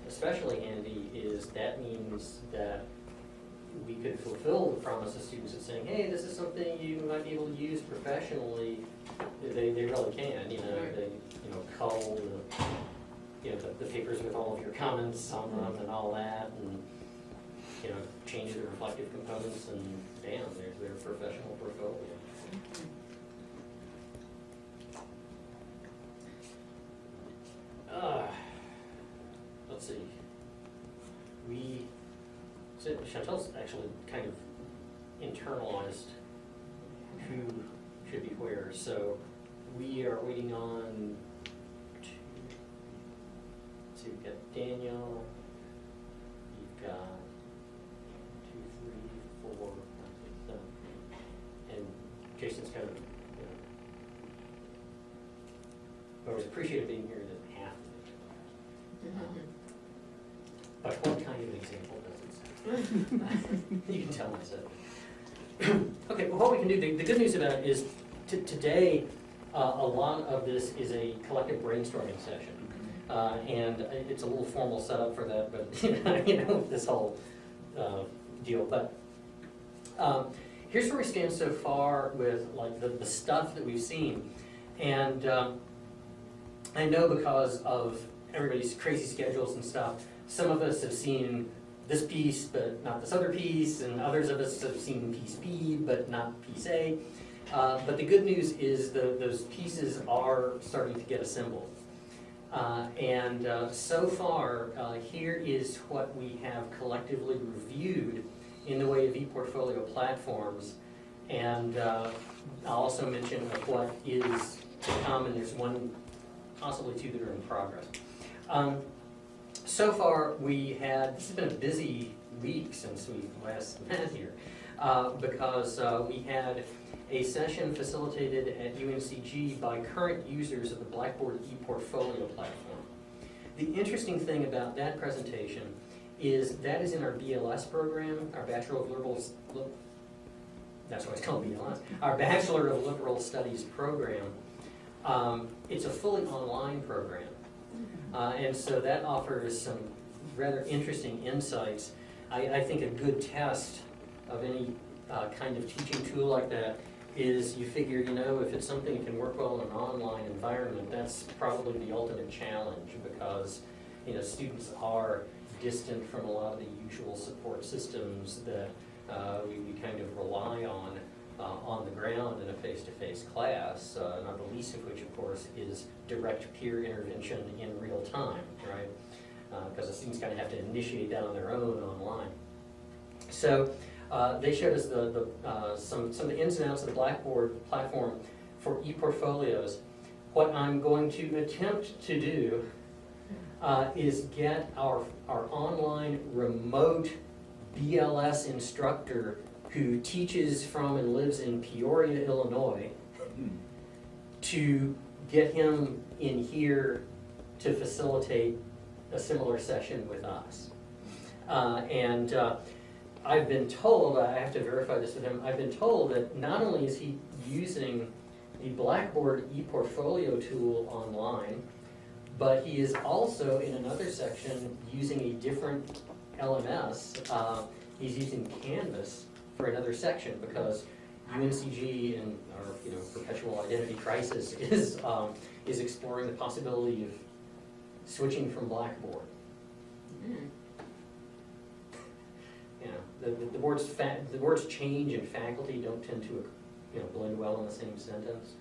especially handy is that means that we could fulfill the promise of students of saying, hey, this is something you might be able to use professionally. They really can, they, cull the papers with all of your comments on them and all that, and, change the reflective components, and bam, there's their professional portfolio. Let's see. So Chantel's actually kind of internalized who should be where. So we are waiting on let's see, we've got Daniel, you've got 2, 3, 4, 5, 6, 7, and Jason's kind of, I was appreciative being here, doesn't have to be. But what kind of example does it say? You can tell myself. Okay, well, what we can do, the good news about it is today, a lot of this is a collective brainstorming session. And it's a little formal setup for that, but this whole deal. But here's where we stand so far with like the stuff that we've seen. And I know because of everybody's crazy schedules and stuff, some of us have seen this piece but not this other piece, and others of us have seen piece B but not piece A. But the good news is those pieces are starting to get assembled. So far, here is what we have collectively reviewed in the way of ePortfolio platforms. And I'll also mention of what is to come, and there's one, possibly two that are in progress. So far, this has been a busy week since we last met here, because we had a session facilitated at UNCG by current users of the Blackboard ePortfolio platform. The interesting thing about that presentation is that is in our BLS program, our Bachelor of Liberal, that's why it's called BLS, our Bachelor of Liberal Studies program. It's a fully online program. And so that offers some rather interesting insights. I think a good test of any kind of teaching tool like that is you figure, if it's something that can work well in an online environment, that's probably the ultimate challenge, because, students are distant from a lot of the usual support systems that we kind of rely on the ground in a face-to-face class, not the least of which, of course, is direct peer intervention in real time, right? Because the students kind of have to initiate that on their own online. So they showed us some of the ins and outs of the Blackboard platform for ePortfolios. What I'm going to attempt to do is get our online remote BLS instructor who teaches from and lives in Peoria, Illinois, to get him in here to facilitate a similar session with us. I've been told, I have to verify this with him, I've been told that not only is he using the Blackboard ePortfolio tool online, but he is also in another section using a different LMS. He's using Canvas for another section, because UNCG and our perpetual identity crisis is exploring the possibility of switching from Blackboard. The words change and faculty don't tend to blend well in the same sentence.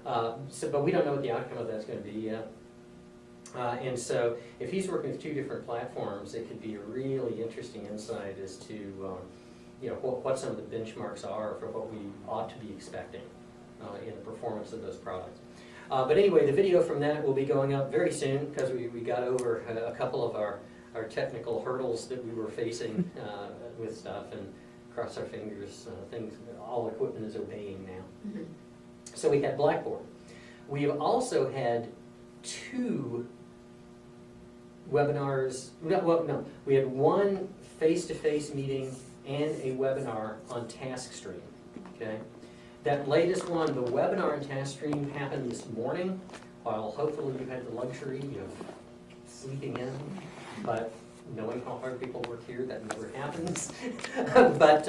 But we don't know what the outcome of that's going to be yet. And so if he's working with two different platforms, it could be a really interesting insight as to what some of the benchmarks are for what we ought to be expecting in the performance of those products. But anyway, the video from that will be going up very soon, because we got over a couple of our technical hurdles that we were facing with stuff, and cross our fingers, all equipment is obeying now. Mm-hmm. So we had Blackboard. We have also had two webinars, we had one face-to-face meeting and a webinar on TaskStream, okay? That latest one, the webinar on TaskStream, happened this morning, while hopefully you had the luxury of sleeping in. but knowing how hard people work here, that never happens. But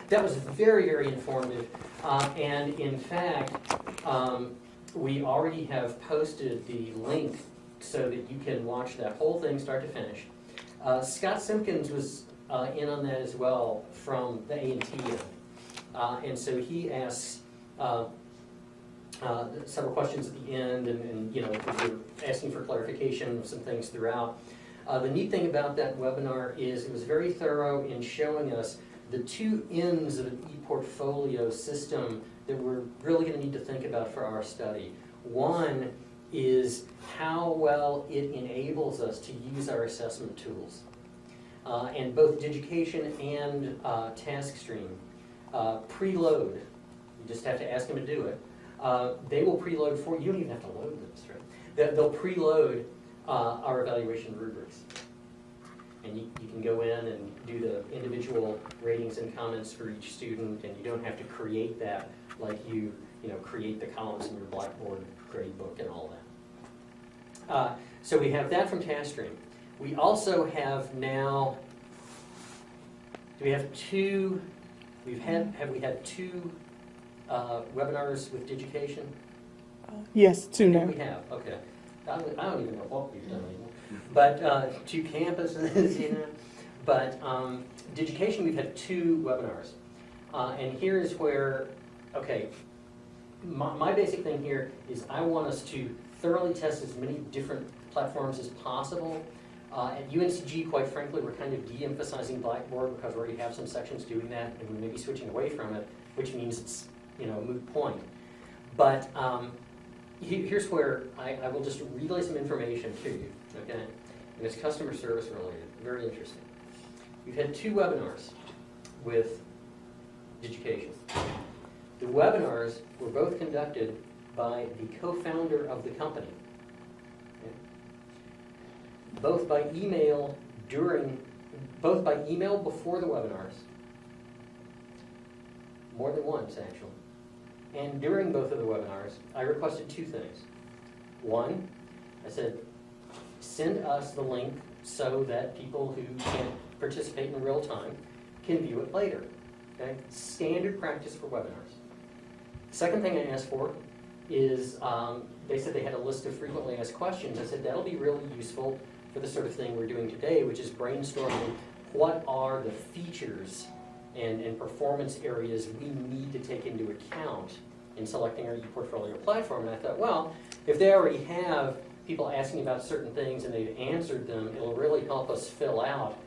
that was very, very informative. And in fact, we already have posted the link so that you can watch that whole thing start to finish. Scott Simpkins was in on that as well from the A&T end. And so he asks several questions at the end, and you know, we're asking for clarification of some things throughout. The neat thing about that webinar is it was very thorough in showing us the two ends of an e-portfolio system that we're really going to need to think about for our study. One is how well it enables us to use our assessment tools. And both Digication and TaskStream preload. You just have to ask them to do it. They will preload for you. You don't even have to load this, right? They'll preload our evaluation rubrics. And you can go in and do the individual ratings and comments for each student, and you don't have to create that like you create the columns in your Blackboard grade book and all that. So we have that from TaskStream. We also have now, do we have two, have we had two webinars with Digication? Yes, two now. We have, okay. I don't even know what we've done anymore. But two campuses, you know. But Digication, we've had two webinars. And here is where, okay, my basic thing here is I want us to thoroughly test as many different platforms as possible. At UNCG, quite frankly, we're kind of de-emphasizing Blackboard because we already have some sections doing that, and we may be switching away from it, which means it's a moot point. But here's where I will just relay some information to you, okay? And it's customer service related, very interesting. We've had two webinars with Digication. The webinars were both conducted by the co-founder of the company. Okay? Both by email before the webinars, more than once actually. And during both of the webinars, I requested two things. One, I said, send us the link so that people who can't participate in real time can view it later. Okay? Standard practice for webinars. Second thing I asked for is, they said they had a list of frequently asked questions. I said, that'll be really useful for the sort of thing we're doing today, which is brainstorming what are the features and performance areas we need to take into account in selecting our ePortfolio platform. And I thought, well, if they already have people asking about certain things and they've answered them, it'll really help us fill out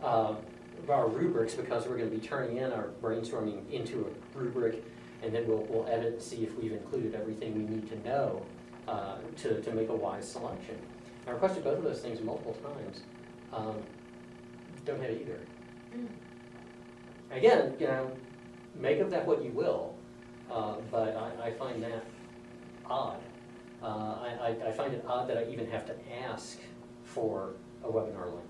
our rubrics, because we're going to be turning in our brainstorming into a rubric, and then we'll edit and see if we've included everything we need to know to make a wise selection. I requested both of those things multiple times. Don't have either. Again, make of that what you will, but I find that odd. I find it odd that I even have to ask for a webinar link,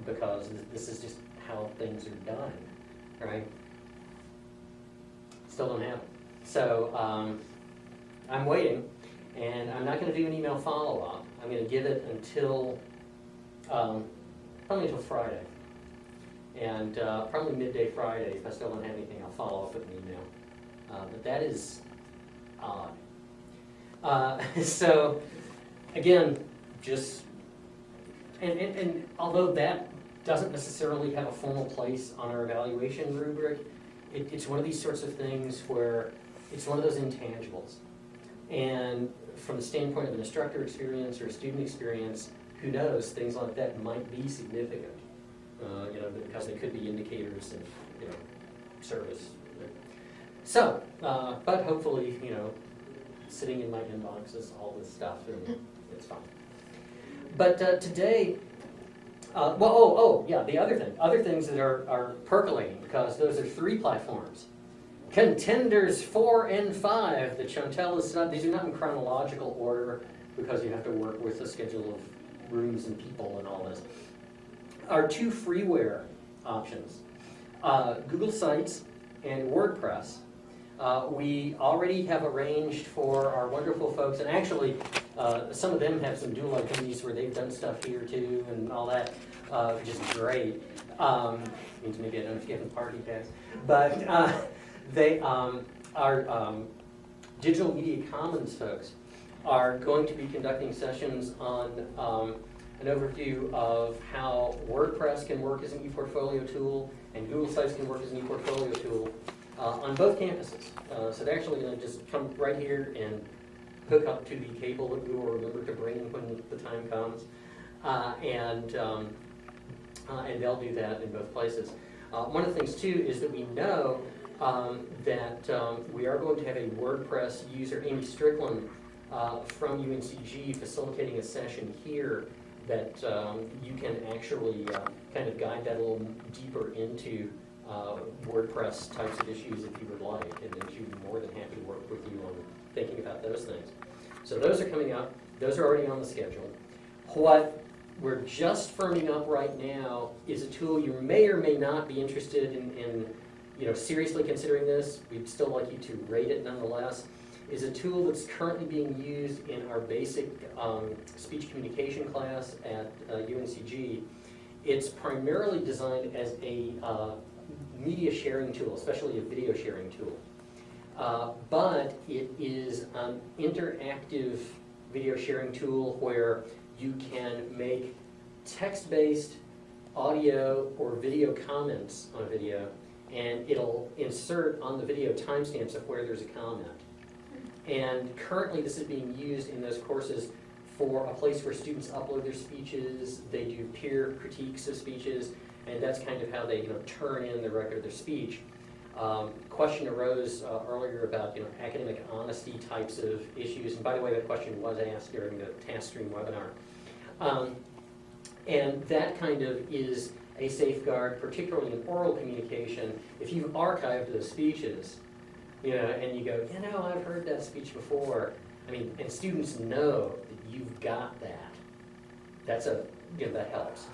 because this is just how things are done, right? Still don't have it. So I'm waiting, and I'm not going to do an email follow-up. I'm going to give it until, probably until Friday. And probably midday Friday, if I still don't have anything, I'll follow up with an email. But that is odd. So, again, just, and although that doesn't necessarily have a formal place on our evaluation rubric, it's one of these sorts of things where it's one of those intangibles. And from the standpoint of an instructor experience or a student experience, who knows, things like that might be significant. Because they could be indicators of, service. So, but hopefully, sitting in my inbox is all this stuff, and it's fine. But today, the other things that are percolating, because those are three platforms. Contenders 4 and 5 that Chantel has said, these are not in chronological order, because you have to work with a schedule of rooms and people and all this. Our two freeware options, Google Sites and WordPress. We already have arranged for our wonderful folks, and actually Some of them have some dual identities where they've done stuff here too and all that, which is great. Means maybe I don't have to give them party pass. But they our Digital Media Commons folks are going to be conducting sessions on an overview of how WordPress can work as an e-portfolio tool and Google Sites can work as an e-portfolio tool on both campuses. So they're actually going to just come right here and hook up to the cable that we will remember to bring when the time comes, and they'll do that in both places. One of the things too is that we know that we are going to have a WordPress user, Amy Strickland, from UNCG, facilitating a session here that you can actually kind of guide that a little deeper into WordPress types of issues if you would like, and then she'd be more than happy to work with you on thinking about those things. So those are coming up. Those are already on the schedule. What we're just firming up right now is a tool you may or may not be interested in seriously considering this. We'd still like you to rate it nonetheless. Is a tool that's currently being used in our basic speech communication class at UNCG. It's primarily designed as a media sharing tool, especially a video sharing tool. But it is an interactive video sharing tool where you can make text-based audio or video comments on a video, and it'll insert on the video timestamps of where there's a comment. And currently this is being used in those courses for a place where students upload their speeches, they do peer critiques of speeches, and that's kind of how they turn in the record of their speech. Question arose earlier about academic honesty types of issues, and by the way, that question was asked during the TaskStream webinar. And that kind of is a safeguard, particularly in oral communication. If you've archived those speeches, and you go, I've heard that speech before. I mean, and students know that you've got that. That helps.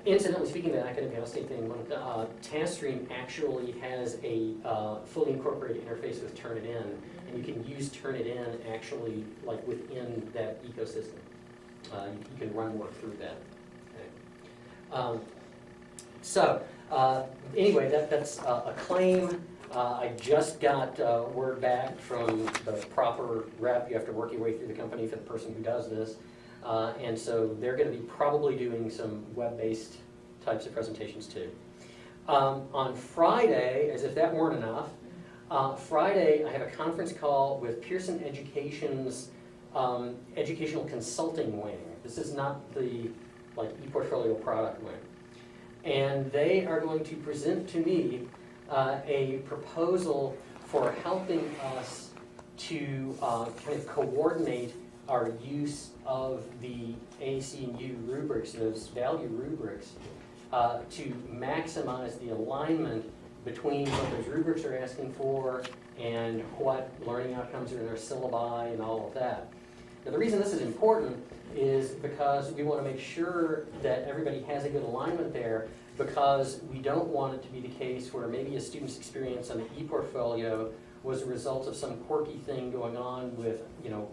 Incidentally, speaking of the academic honesty thing, TaskStream actually has a fully incorporated interface with Turnitin, and you can use Turnitin actually like within that ecosystem. You can run work through that. Okay. Anyway, that's a claim. I just got word back from the proper rep. You have to work your way through the company for the person who does this. And so they're going to be probably doing some web-based types of presentations too. On Friday, as if that weren't enough, Friday I have a conference call with Pearson Education's educational consulting wing. This is not the ePortfolio product wing. And they are going to present to me a proposal for helping us to kind of coordinate our use of the AC&U rubrics, those value rubrics, to maximize the alignment between what those rubrics are asking for and what learning outcomes are in our syllabi and all of that. Now the reason this is important is because we want to make sure that everybody has a good alignment there, because we don't want it to be the case where maybe a student's experience on the ePortfolio was a result of some quirky thing going on with,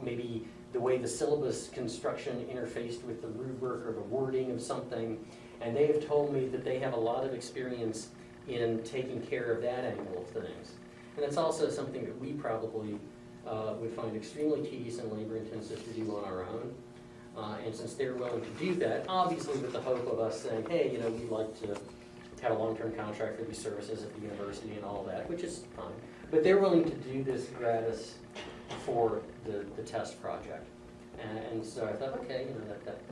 maybe the way the syllabus construction interfaced with the rubric or the wording of something, and they have told me that they have a lot of experience in taking care of that angle of things. And that's also something that we probably would find extremely tedious and labor intensive to do on our own. And since they're willing to do that, obviously with the hope of us saying, hey, we'd like to have a long-term contract for these services at the university and all that, which is fine. But they're willing to do this gratis for the test project. And so I thought, okay,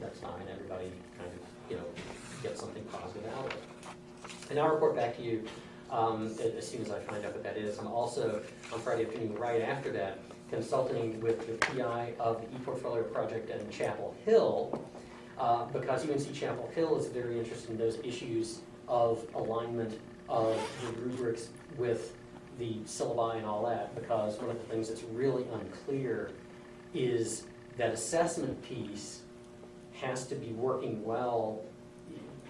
that's fine. Everybody kind of gets something positive out of it. And I'll report back to you as soon as I find out what that is. I'm also, on Friday afternoon, right after that, consulting with the PI of the ePortfolio project at Chapel Hill, because UNC Chapel Hill is very interested in those issues of alignment of the rubrics with the syllabi and all that, because one of the things that's really unclear is that assessment piece has to be working well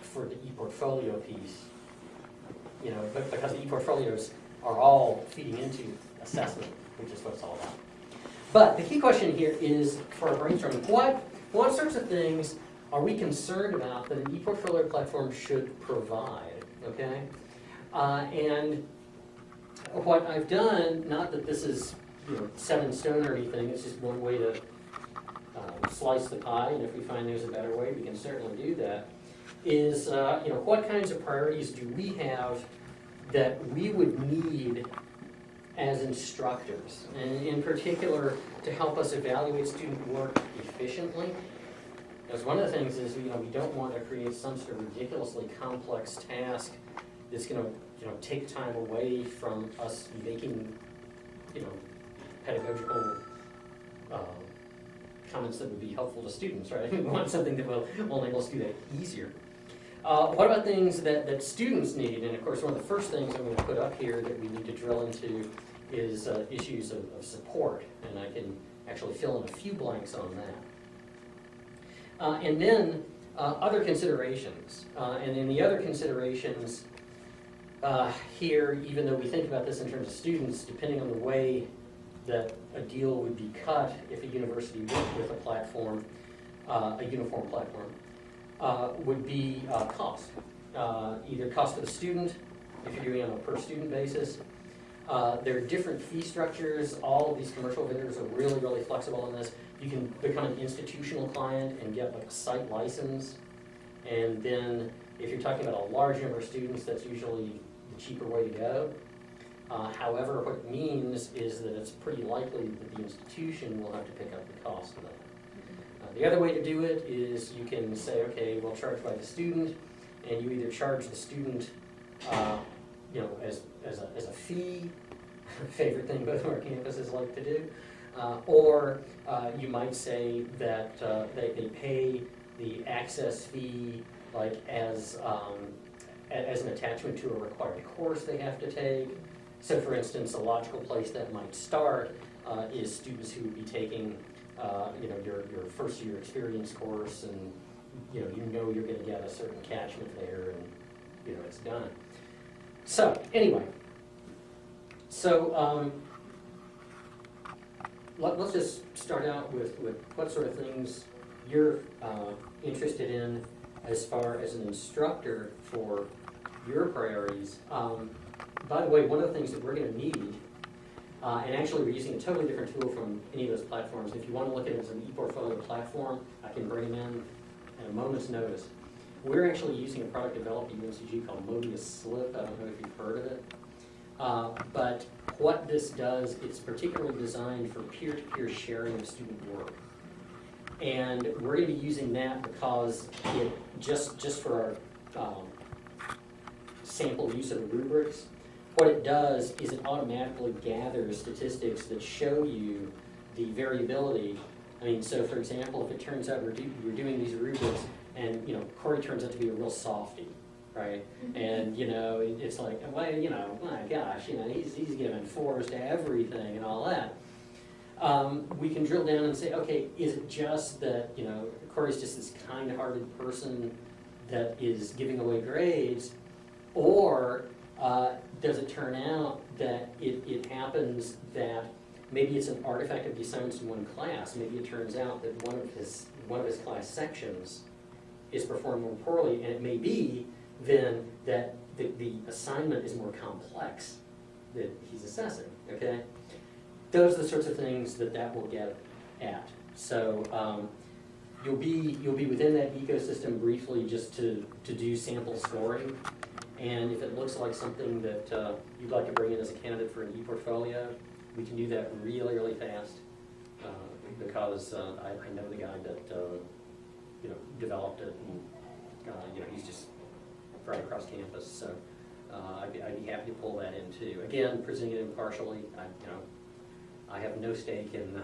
for the ePortfolio piece, but because the ePortfolios are all feeding into assessment, which is what it's all about. But the key question here is, for our brainstorming, what sorts of things are we concerned about that an e-portfolio platform should provide, okay? And what I've done, not that this is set in stone or anything, it's just one way to slice the pie, and if we find there's a better way, we can certainly do that, is what kinds of priorities do we have that we would need as instructors, and in particular, to help us evaluate student work efficiently. Because one of the things is, we don't want to create some sort of ridiculously complex task that's going to, take time away from us making, pedagogical comments that would be helpful to students, right? We want something that will enable us to do that easier. What about things that students need? And of course, one of the first things I'm going to put up here that we need to drill into is issues of support, and I can actually fill in a few blanks on that. And then other considerations. And in the other considerations here, even though we think about this in terms of students, depending on the way that a deal would be cut if a university worked with a platform, a uniform platform, would be cost. Either cost to the student, if you're doing it on a per student basis. There are different fee structures. All of these commercial vendors are really, really flexible on this. You can become an institutional client and get like a site license. And then if you're talking about a large number of students, that's usually the cheaper way to go. However, what it means is that it's pretty likely that the institution will have to pick up the cost of that. The other way to do it is you can say, okay, we'll charge by the student, and you either charge the student as a fee, favorite thing both of our campuses like to do, or you might say that they pay the access fee like as an attachment to a required course they have to take. So for instance, a logical place that might start is students who would be taking your first year experience course, and you're going to get a certain catchment there, and it's done. So anyway, let's just start out with what sort of things you're interested in as far as an instructor for your priorities. By the way, one of the things that we're going to need, and actually we're using a totally different tool from any of those platforms. If you want to look at it as an e-portfolio platform, I can bring them in at a moment's notice. We're actually using a product developed at UNCG called Mobius Slip. I don't know if you've heard of it. But what this does, it's particularly designed for peer-to-peer sharing of student work. And we're going to be using that because it just for our sample use of the rubrics, what it does is it automatically gathers statistics that show you the variability. I mean, so for example, if it turns out we're doing these rubrics and, Corey turns out to be a real softie, right? And, it's like, well, my gosh, he's giving 4s to everything and all that. We can drill down and say, okay, is it just that, Corey's just this kind-hearted person that is giving away grades, or does it turn out that it happens that maybe it's an artifact of the assignments in one class? Maybe it turns out that one of his class sections is performing more poorly, and it may be then that the assignment is more complex that he's assessing, okay? Those are the sorts of things that will get at. So you'll be within that ecosystem briefly just to do sample scoring. And if it looks like something that you'd like to bring in as a candidate for an e-portfolio, we can do that really, really fast because I know the guy that developed it, and he's just right across campus. So I'd be happy to pull that in too. Again, presenting it impartially. I have no stake in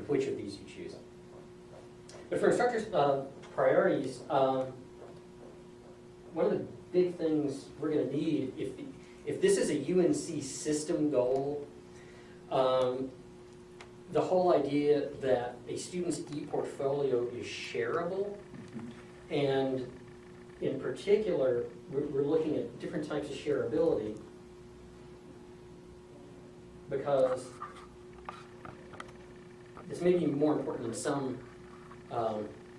which of these you choose. But for instructors' priorities, one of the big things we're going to need, if this is a UNC system goal, the whole idea that a student's e-portfolio is shareable, and in particular, we're looking at different types of shareability, this may be more important in some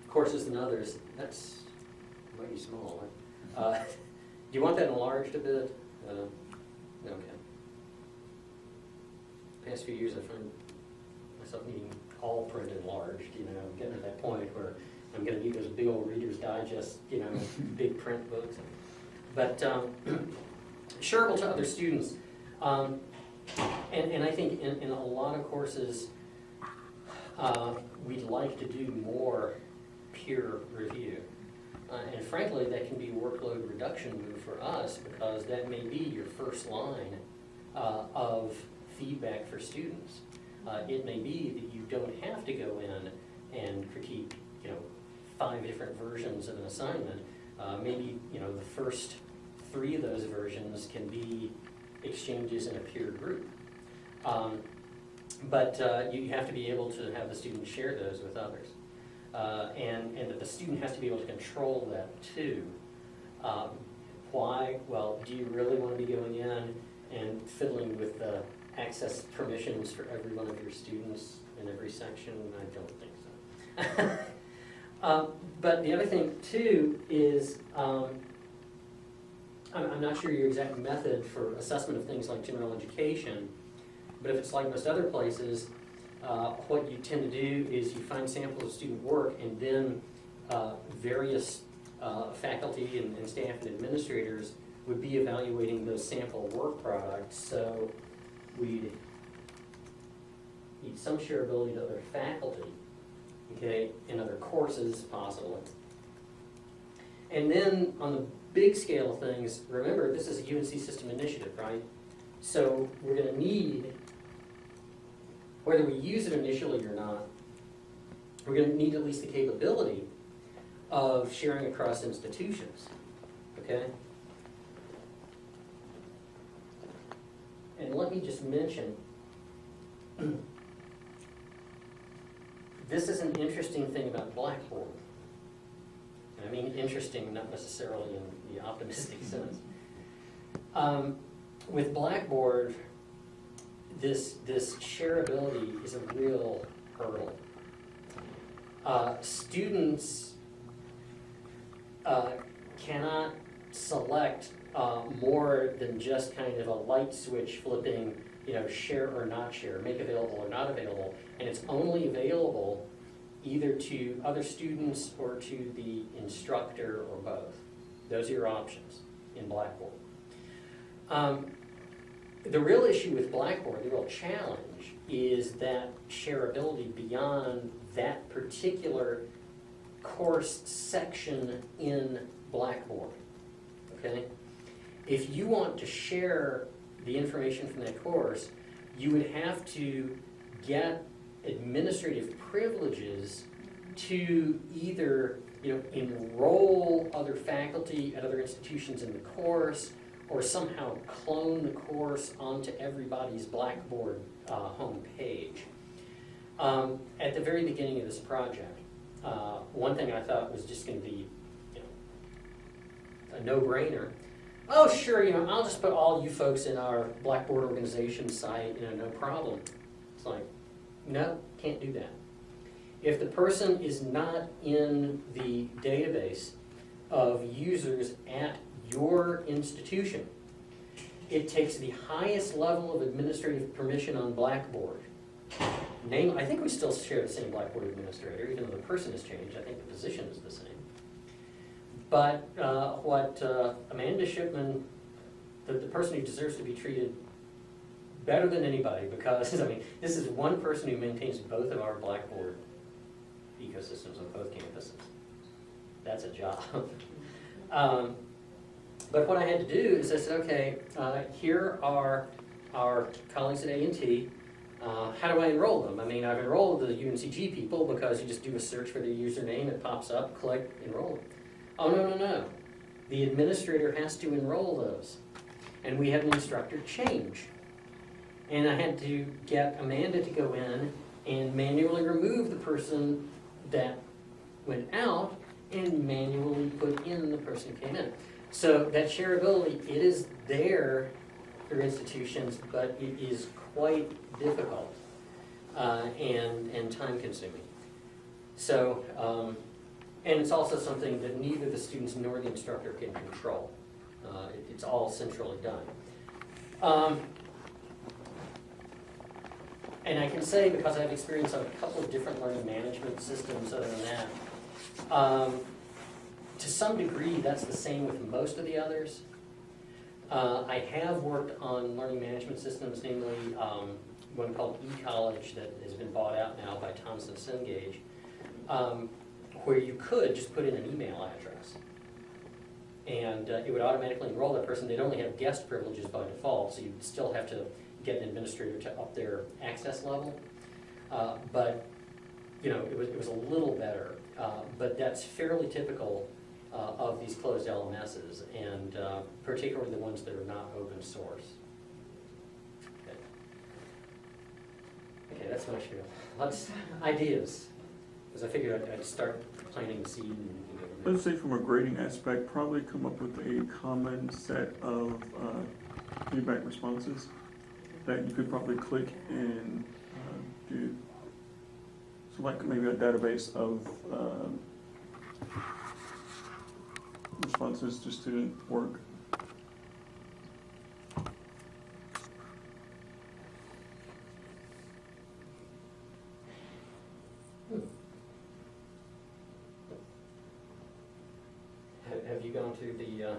courses than others. That's might be small. Do you want that enlarged a bit? Okay. Past few years, I find myself needing all print enlarged. You know, I'm getting to that point where I'm going to need those big old Reader's Digest, you know, big print books. But shareable to other students. And I think in a lot of courses, we'd like to do more peer review. And frankly, that can be a workload reduction move for us because that may be your first line of feedback for students. It may be that you don't have to go in and critique, you know, 5 different versions of an assignment. Maybe, you know, the first 3 of those versions can be exchanges in a peer group. But you have to be able to have the student share those with others. And that the student has to be able to control that too. Why? Well, do you really want to be going in and fiddling with the access permissions for every one of your students in every section? I don't think so. But the other thing too is, I'm not sure your exact method for assessment of things like general education, but if it's like most other places, what you tend to do is you find samples of student work and then various faculty and staff and administrators would be evaluating those sample work products. So we'd need some shareability to other faculty, okay, in other courses possibly. And then on the big scale of things, remember this is a UNC system initiative, right? So we're going to need, whether we use it initially or not, we're going to need at least the capability of sharing across institutions, okay? And let me just mention, this is an interesting thing about Blackboard. I mean interesting, not necessarily in the optimistic sense. With Blackboard, this shareability is a real hurdle. Students cannot select more than just kind of a light switch flipping, you know, share or not share, make available or not available, and it's only available either to other students or to the instructor or both. Those are your options in Blackboard. The real issue with Blackboard, the real challenge, is that shareability beyond that particular course section in Blackboard, okay? If you want to share the information from that course, you would have to get administrative privileges to either, you know, enroll other faculty at other institutions in the course or somehow clone the course onto everybody's Blackboard homepage. At the very beginning of this project, one thing I thought was just going to be, you know, a no-brainer. Oh, sure, you know, I'll just put all you folks in our Blackboard organization site, you know, no problem. It's like, no, can't do that. If the person is not in the database of users at your institution, it takes the highest level of administrative permission on Blackboard. I think we still share the same Blackboard administrator, even though the person has changed. I think the position is the same. But what Amanda Shipman, the person who deserves to be treated better than anybody, because, I mean, this is one person who maintains both of our Blackboard ecosystems on both campuses. That's a job. But what I had to do is I said, okay, here are our colleagues at A&T. How do I enroll them? I mean, I've enrolled the UNCG people because you just do a search for their username, it pops up, click, enroll them. Oh, no. The administrator has to enroll those. And we had an instructor change. And I had to get Amanda to go in and manually remove the person that went out and manually put in the person who came in. So that shareability, it is there for institutions, but it is quite difficult. and time consuming. So, and it's also something that neither the students nor the instructor can control. It's all centrally done. And I can say, because I have experience on a couple of different learning management systems other than that, to some degree that's the same with most of the others. I have worked on learning management systems, namely one called eCollege that has been bought out now by Thomson Cengage, where you could just put in an email address. And it would automatically enroll that person. They'd only have guest privileges by default, so you'd still have to get an administrator to up their access level. But you know, it was a little better. But that's fairly typical of these closed LMSs, and particularly the ones that are not open source. Okay, that's my spiel. Let's ideas, because I figured I'd start planting the seed. Let's say from a grading aspect, probably come up with a common set of feedback responses that you could probably click and do. So like maybe a database of responses to student work. Have you gone through the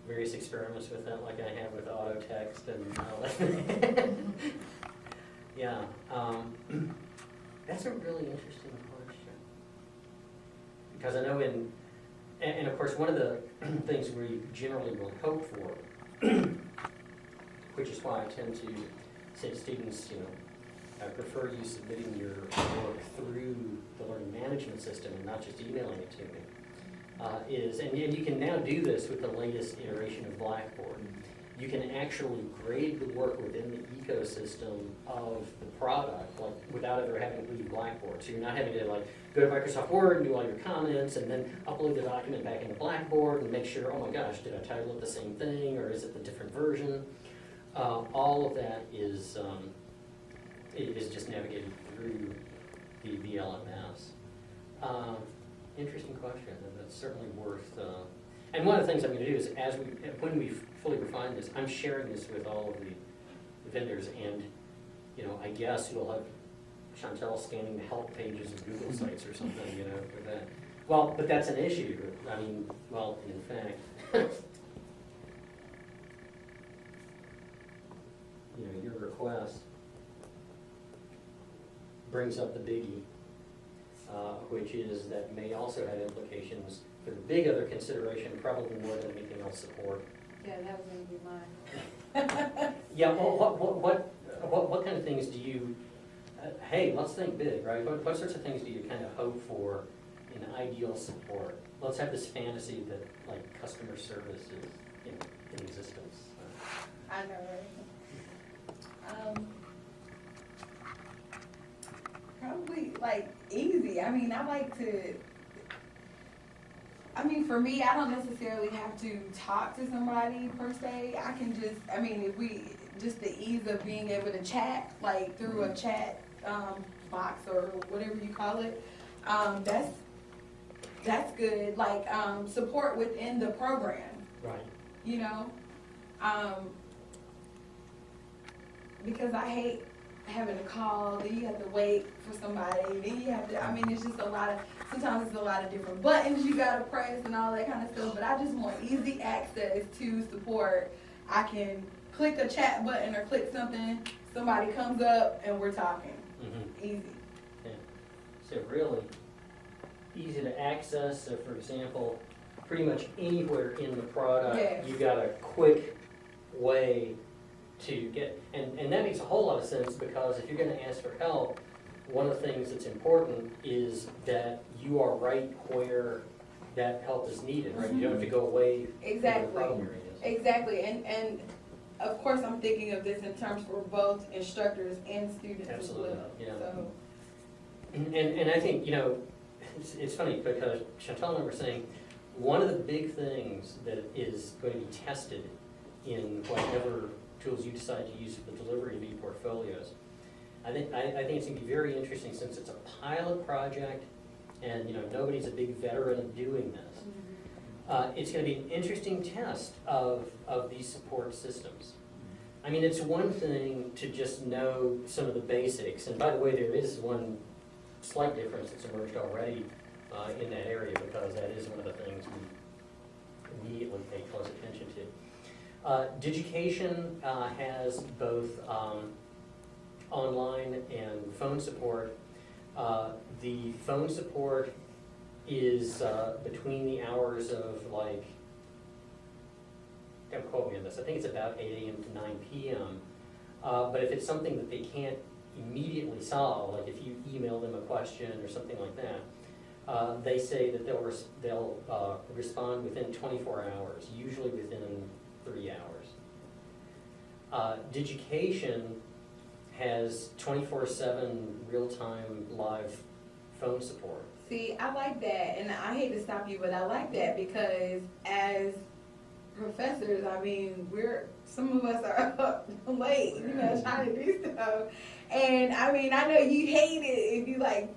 various experiments with that, like I have with auto text and all that? Yeah, that's a really interesting question. Because I know and of course one of the things we generally will hope for, which is why I tend to say to students, you know, I prefer you submitting your work through the learning management system and not just emailing it to me. And you can now do this with the latest iteration of Blackboard. You can actually grade the work within the ecosystem of the product, like without ever having to leave Blackboard. So you're not having to like go to Microsoft Word and do all your comments and then upload the document back into Blackboard and make sure, oh my gosh, did I title it the same thing or is it the different version? All of that is just navigated through the LMS. Interesting question, and that's certainly worth. And one of the things I'm going to do is, when we fully refine this, I'm sharing this with all of the vendors, and you know, I guess we'll have Chantel scanning the help pages of Google sites or something, you know, for that. Well, but that's an issue. I mean, well, in fact, you know, your request brings up the biggie. Which is that may also have implications for the big other consideration, probably more than anything else, support. Yeah, that was going to be mine. Yeah, well, what kind of things do you, hey, let's think big, right? What sorts of things do you kind of hope for in ideal support? Let's have this fantasy that like customer service is in existence. I know, right? Probably like easy. I mean, I like to, for me, I don't necessarily have to talk to somebody per se. I can just, just the ease of being able to chat, like through a chat box or whatever you call it. That's good. Like support within the program. Right. You know, because I hate having to call, then you have to wait for somebody, then you have to, it's just sometimes it's a lot of different buttons you gotta press and all that kind of stuff, but I just want easy access to support. I can click a chat button or click something, somebody comes up and we're talking. Mm-hmm. Easy. Yeah. So really easy to access, so for example, pretty much anywhere in the product, yes, you got a quick way to get, and that makes a whole lot of sense, because if you're going to ask for help, one of the things that's important is that you are right where that help is needed, right? Mm-hmm. You don't have to go away exactly. from the problem areas. Exactly, and of course I'm thinking of this in terms for both instructors and students. Absolutely. As well. Yeah. So. And I think, you know, it's funny because Chantal and I were saying one of the big things that is going to be tested in whatever tools you decide to use for the delivery of e-portfolios I think it's gonna be very interesting since it's a pilot project and, you know, nobody's a big veteran of doing this. It's gonna be an interesting test of these support systems. I mean, it's one thing to just know some of the basics, and by the way, there is one slight difference that's emerged already in that area, because that is one of the things we immediately pay close attention to. Digication has both online and phone support. The phone support is between the hours of, like, don't quote me on this, I think it's about 8 a.m. to 9 p.m. But if it's something that they can't immediately solve, like if you email them a question or something like that, they say that they'll respond within 24 hours, usually within 3 hours. Digication has 24/7 real-time live phone support. See, I like that, and I hate to stop you, but I like that because as professors, I mean, some of us are up late, you know, trying to do stuff. And I mean, I know you hate it if you, like,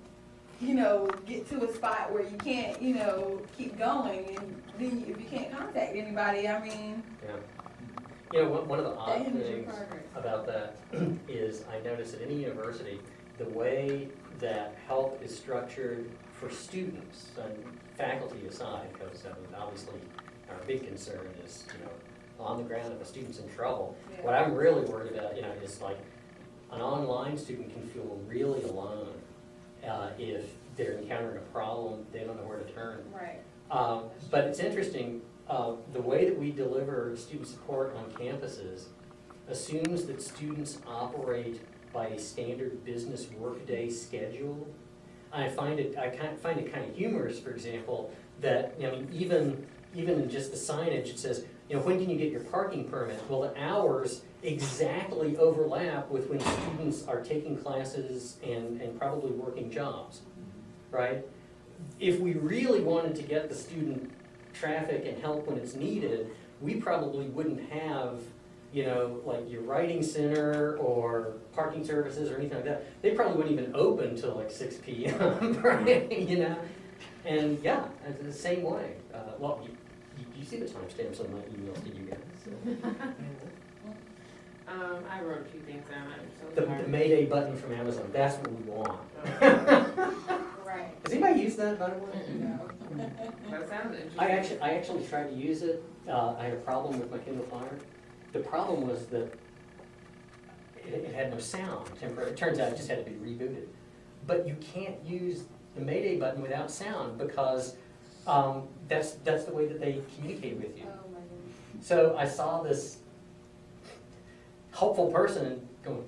you know, get to a spot where you can't, you know, keep going, and then if you can't contact anybody, I mean. Yeah. You know, one of the odd hinders your things progress. about that is I notice at any university, the way that help is structured for students, and faculty aside, because I mean, obviously our big concern is, you know, on the ground if a student's in trouble. Yeah. What I'm really worried about, you know, is like an online student can feel really alone if they're encountering a problem, they don't know where to turn. Right. But it's interesting, the way that we deliver student support on campuses assumes that students operate by a standard business workday schedule. I find it kind of humorous, for example, that, I mean, even in just the signage, it says, you know, when can you get your parking permit? Well, the hours exactly overlap with when students are taking classes and probably working jobs, right? If we really wanted to get the student traffic and help when it's needed, we probably wouldn't have, you know, like your writing center or parking services or anything like that. They probably wouldn't even open till like 6 p.m., right? You know? And yeah, it's the same way. Well, you see the timestamps on my emails to you guys. So. I wrote a few things down. I'm so sorry. The Mayday button from Amazon, that's what we want. Right. Has anybody used that, by the way? No. That sounds interesting. I actually tried to use it. I had a problem with my Kindle Fire. The problem was that it had no sound temporarily. It turns out it just had to be rebooted. But you can't use the Mayday button without sound because that's the way that they communicate with you. Oh my goodness. So I saw this helpful person going,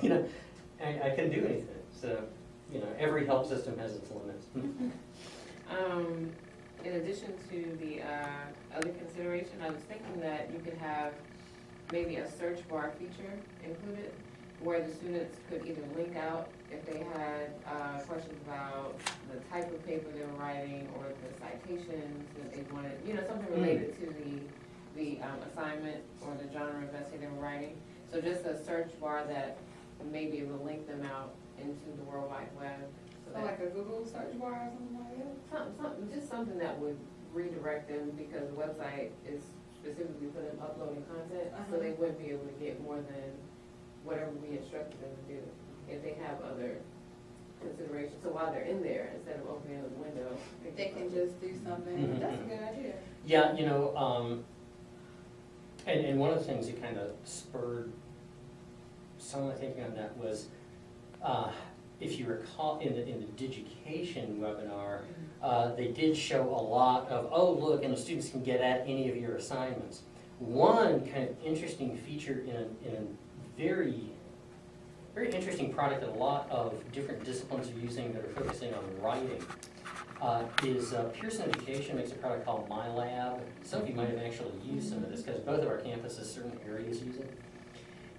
you know, I couldn't do anything. So, you know, every help system has its limits. In addition to the other consideration, I was thinking that you could have maybe a search bar feature included where the students could either link out if they had questions about the type of paper they were writing or the citations that they wanted, you know, something related to the assignment or the genre of essay they were writing. So just a search bar that maybe will link them out into the World Wide Web. So like a Google search bar or something like that? Just something that would redirect them because the website is specifically for them uploading content, so they wouldn't be able to get more than whatever we instructed them to do if they have other considerations. So while they're in there, instead of opening the window, They can just do something. Mhm. That's a good idea. Yeah, you know, and one of the things that kind of spurred some of my thinking on that was, if you recall, in the Digication webinar, they did show a lot of, oh, look, and the students can get at any of your assignments. One kind of interesting feature in a very, very interesting product that a lot of different disciplines are using that are focusing on writing is Pearson Education makes a product called MyLab. Some of you might have actually used some of this because both of our campuses, certain areas use it.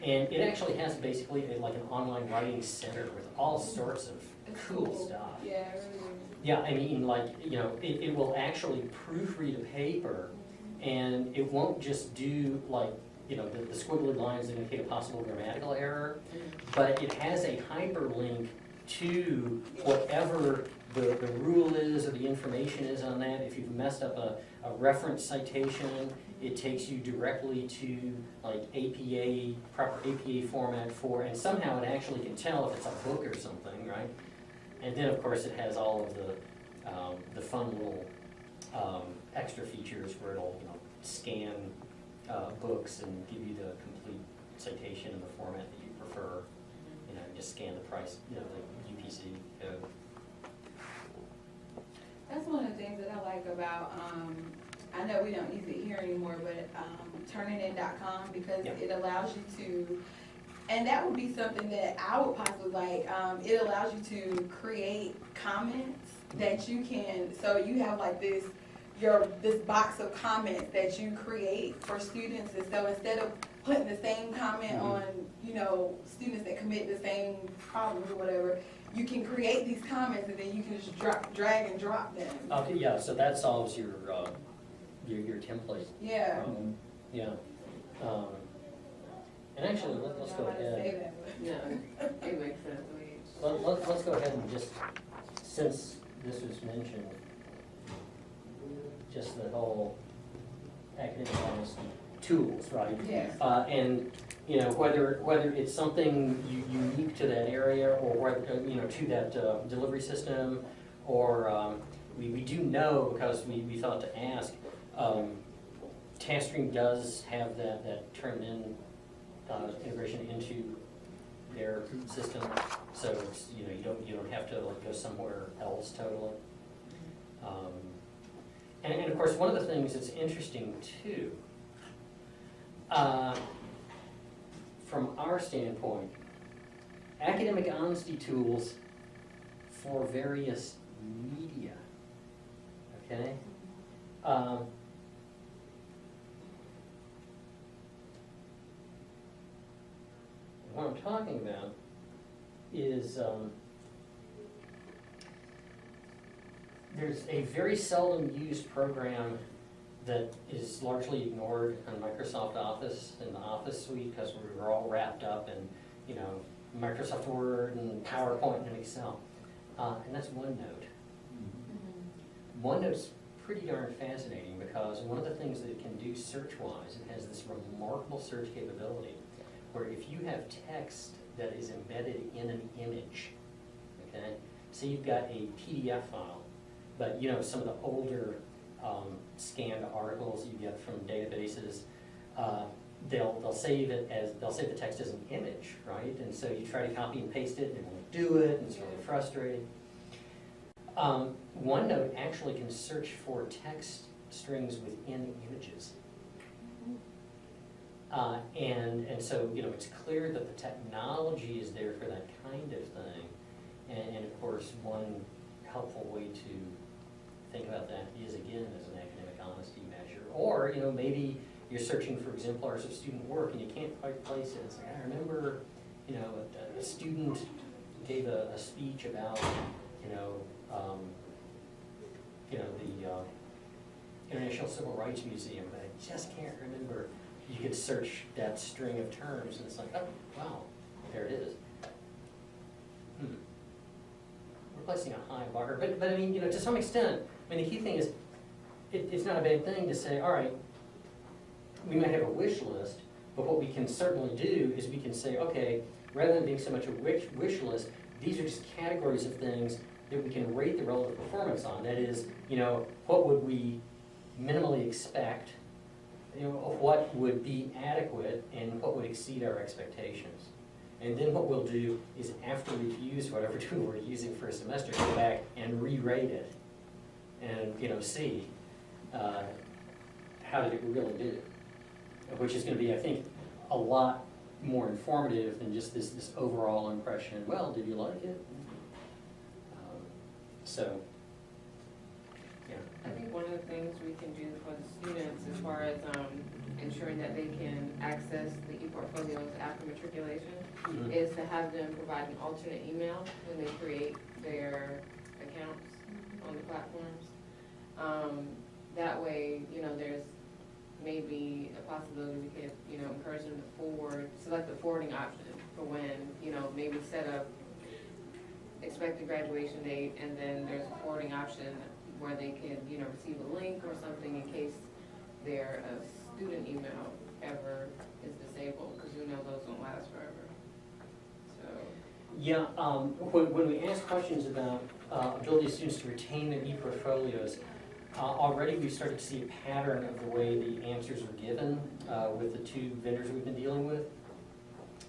And it actually has basically like an online writing center with all sorts of cool stuff. Yeah, it really is. Yeah, I mean, like, you know, it will actually proofread a paper, and it won't just do like the squiggly lines indicate a possible grammatical error, but it has a hyperlink to whatever the rule is or the information is on that. If you've messed up a reference citation, it takes you directly to like APA, proper APA format for, and somehow it actually can tell if it's a book or something, right? And then of course it has all of the fun little extra features where it'll scan books and give you the complete citation in the format that you prefer. Just scan the price, the UPC code. That's one of the things that I like about, I know we don't use it here anymore, but turnitin.com, because Yeah. it allows you to, and that would be something that I would possibly like, it allows you to create comments that you can, so you have like this box of comments that you create for students, and so instead of putting the same comment on, students that commit the same problems or whatever, you can create these comments and then you can just drag and drop them. Okay, yeah, so that solves your template Yeah. problem. Yeah. And actually, let's go ahead. No, it makes sense. Let's go ahead and just, since this was mentioned, just the whole academic honesty tools, right? Yes. And whether it's something unique to that area, or whether to that delivery system, or we do know, because we thought to ask, TaskStream does have that turned in integration into their system, so it's you don't have to go somewhere else totally. And of course, one of the things that's interesting too, from our standpoint, academic honesty tools for various media, okay? What I'm talking about is there's a very seldom used program that is largely ignored on Microsoft Office and the Office suite because we were all wrapped up in, Microsoft Word and PowerPoint and Excel, and that's OneNote. OneNote's pretty darn fascinating because one of the things that it can do search-wise, it has this remarkable search capability where if you have text that is embedded in an image, okay, say you've got a PDF file, but some of the older scanned articles you get from databases, they'll save it as, they'll save the text as an image, right? And so you try to copy and paste it, and it won't do it, and it's really frustrating. OneNote actually can search for text strings within images. And so, it's clear that the technology is there for that kind of thing. And of course, one helpful way to think about that is, again, as an academic honesty measure. Or, maybe you're searching for exemplars of student work and you can't quite place it. It's like, I remember, a student gave a speech about, the International Civil Rights Museum, but I just can't remember. You could search that string of terms, and it's like, oh, wow, there it is. We're placing a high bar, but I mean, to some extent, the key thing is, it's not a bad thing to say, all right, we might have a wish list, but what we can certainly do is we can say, okay, rather than being so much a wish list, these are just categories of things that we can rate the relative performance on. That is, what would we minimally expect, what would be adequate, and what would exceed our expectations. And then what we'll do is, after we've used whatever tool we're using for a semester, go back and re-rate it and see how did it really do, which is going to be, I think, a lot more informative than just this overall impression. Well, did you like it? So, yeah. I think one of the things we can do for the students as far as ensuring that they can access the e-portfolios after matriculation is to have them provide an alternate email when they create their accounts on the platforms. That way, there's maybe a possibility we could, you know, encourage them to select the forwarding option for when, you know, maybe set up expected graduation date, and then there's a forwarding option where they can, you know, receive a link or something in case their student email ever is disabled, because we know those don't last forever. So, Yeah, when we ask questions about ability of students to retain their e-portfolios, already we've started to see a pattern of the way the answers are given with the two vendors we've been dealing with.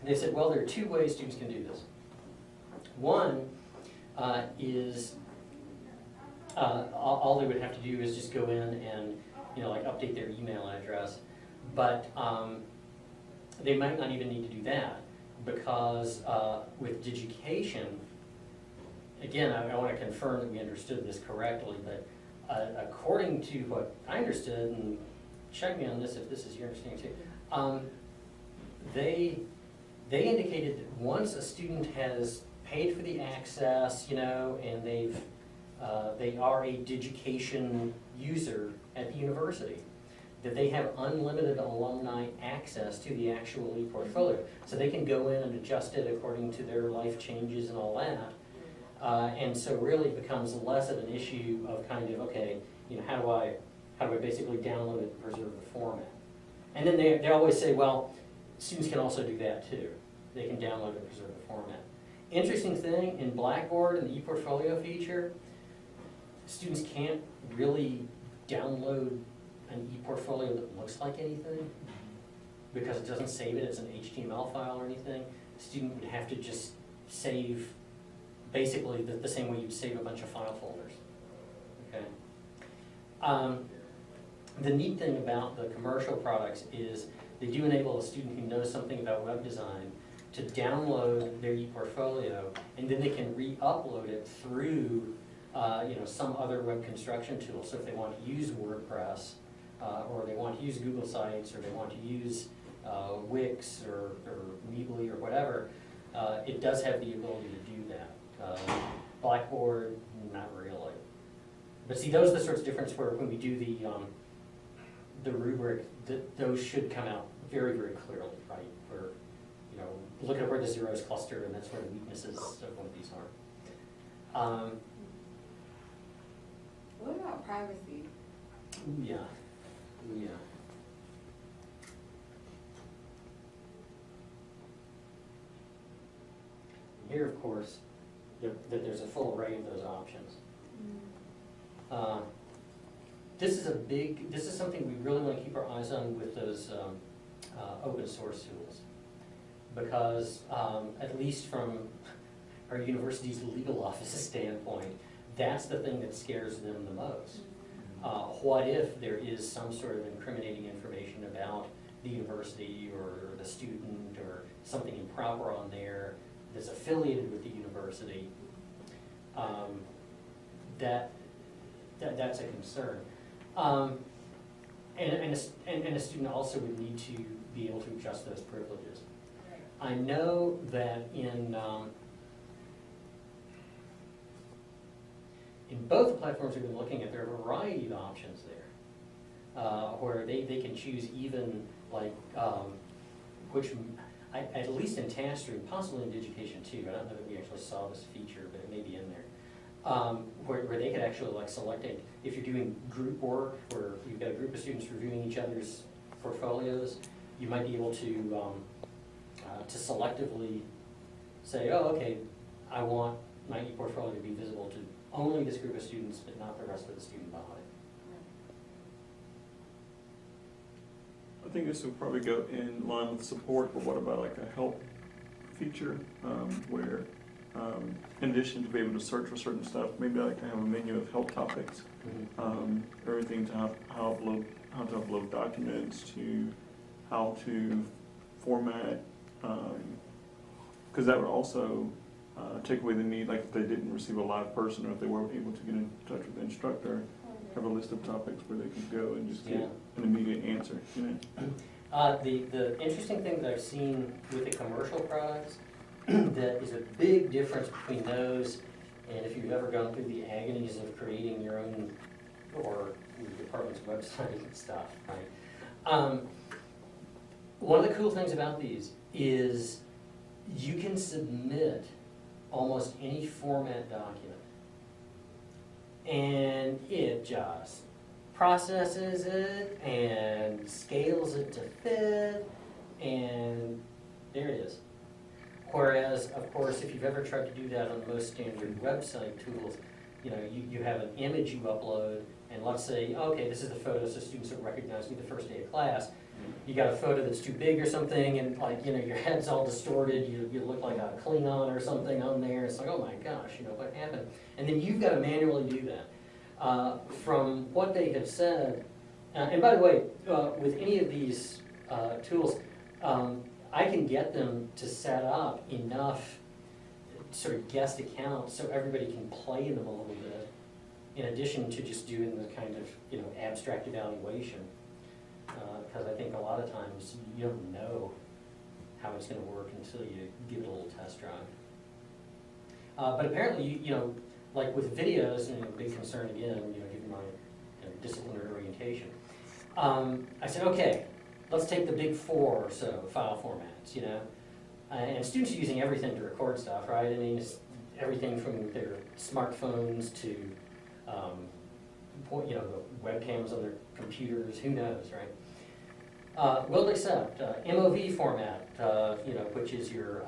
They said, well, there are two ways students can do this. One is all they would have to do is just go in and, you know, like update their email address. But they might not even need to do that, because with Digication, again, I want to confirm that we understood this correctly, but according to what I understood, and check me on this if this is your understanding too, they indicated that once a student has paid for the access, you know, and they are a Digication user at the university, that they have unlimited alumni access to the actual e-portfolio. So they can go in and adjust it according to their life changes and all that. And so really it becomes less of an issue of kind of, okay, you know, how do I basically download it and preserve the format? And then they always say, well, students can also do that too. They can download and preserve the format. Interesting thing, in Blackboard and the e-portfolio feature, students can't really download an e-portfolio that looks like anything because it doesn't save it as an HTML file or anything. The student would have to just save basically the same way you'd save a bunch of file folders. Okay. The neat thing about the commercial products is they do enable a student who knows something about web design to download their e-portfolio, and then they can re-upload it through you know, some other web construction tool. So if they want to use WordPress, or they want to use Google Sites, or they want to use Wix or Weebly or whatever, it does have the ability to do that. Blackboard, not really. But see, those are the sorts of difference where when we do the rubric, those should come out very, very clearly, right? Where, you know, look at where the zeros cluster, and that's where the weaknesses of one of these are. What about privacy? Ooh, yeah. Ooh, yeah. Here, of course, there's a full array of those options. This is something we really want to keep our eyes on with those open source tools. Because at least from our university's legal office's standpoint, that's the thing that scares them the most. What if there is some sort of incriminating information about the university or the student or something improper on there that's affiliated with the university? That's a concern. And a student also would need to be able to adjust those privileges. I know that in both the platforms we've been looking at, there are a variety of options there, where they can choose even like, at least in Tastream, possibly in Digication too, I don't know that we actually saw this feature, but it may be in there, where they could actually like select if you're doing group work, where you've got a group of students reviewing each other's portfolios, you might be able to selectively say, oh, okay, I want my e-portfolio to be visible to only this group of students, but not the rest of the student body. I think this will probably go in line with support, but what about like a help feature where in addition to be able to search for certain stuff, maybe I can have a menu of help topics, everything to how to upload documents, to how to format, because that would also take away the need, like if they didn't receive a live person or if they weren't able to get in touch with the instructor, have a list of topics where they can go and just get an immediate answer, you know? The interesting thing that I've seen with the commercial products that is a big difference between those, and if you've ever gone through the agonies of creating your own or your department's website and stuff, right? One of the cool things about these is you can submit almost any format document. And it just processes it and scales it to fit, and there it is. Whereas, of course, if you've ever tried to do that on most standard website tools, you know, you have an image you upload, and let's say, okay, this is the photo, so students will recognize me the first day of class. You got a photo that's too big or something, and like, you know, your head's all distorted, you look like a Klingon or something on there. It's like, oh my gosh, you know, what happened? And then you've got to manually do that. From what they have said, and by the way, with any of these tools, I can get them to set up enough sort of guest accounts so everybody can play them a little bit, in addition to just doing the kind of, you know, abstract evaluation. Because I think a lot of times you don't know how it's going to work until you give it a little test drive. But apparently, you know, like with videos, and a big concern again, you know, given my disciplinary orientation, I said, okay, let's take the big 4 or so file formats, you know. And students are using everything to record stuff, right? I mean, it's everything from their smartphones to, you know, the webcams on their computers, who knows, right? Will accept MOV format, you know, which is your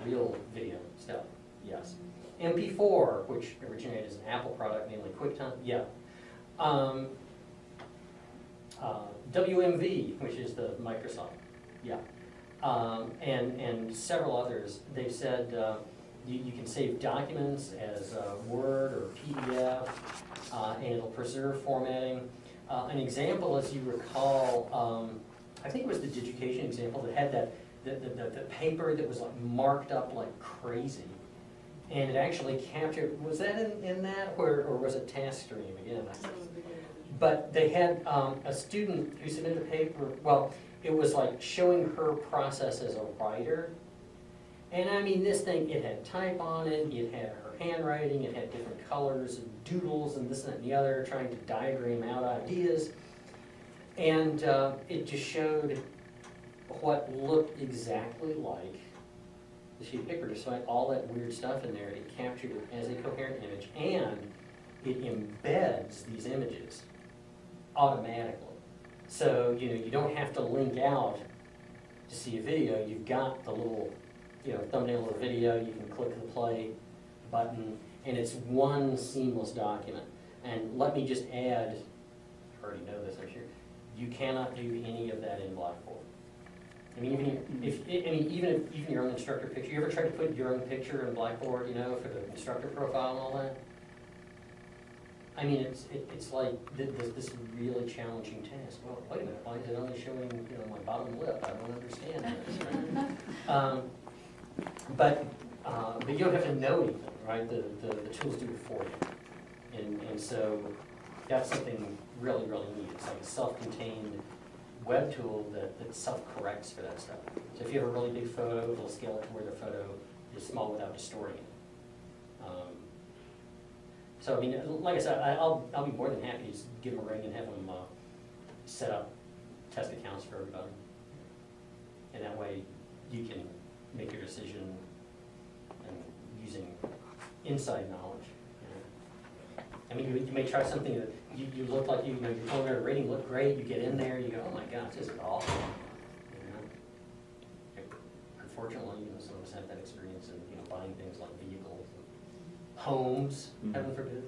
real video stuff, yes. MP4, which originated as an Apple product, namely QuickTime, yeah. WMV, which is the Microsoft, yeah. And several others. They've said you can save documents as Word or PDF, and it'll preserve formatting. An example, as you recall, I think it was the Digication example that had that the paper that was like marked up like crazy, and it actually captured. Was that in that, or was it TaskStream again? But they had a student who submitted a paper. Well, it was like showing her process as a writer, and I mean, this thing, it had type on it, it had her handwriting, it had different colors and doodles and this and that and the other, trying to diagram out ideas. And it just showed what looked exactly like the sheet of paper, despite all that weird stuff in there. It captured it as a coherent image, and it embeds these images automatically. So, you know, you don't have to link out to see a video. You've got the little, you know, thumbnail of the video. You can click the play button, and it's one seamless document. And let me just add, you already know this, I'm sure, you cannot do any of that in Blackboard. I mean, even your own instructor picture. You ever tried to put your own picture in Blackboard, you know, for the instructor profile and all that? I mean, it's like this really challenging task. Well, wait a minute, why is it only showing, you know, my bottom lip? I don't understand this, right? But you don't have to know anything, right? The tools do it for you. And so that's something really, really neat. It's like a self-contained web tool that self-corrects for that stuff. So if you have a really big photo, it'll scale it to where the photo is small without distorting it. So I mean, like I said, I'll be more than happy to give them a ring and have them set up test accounts for everybody. And that way you can make your decision and using inside knowledge. You know? I mean, you may try something that you look like, you know, your preliminary rating looked great, you get in there, you go, oh my gosh, this is awful. You know? Unfortunately, you know, some of us have that experience in, you know, buying things like vehicles, homes, heaven forbid.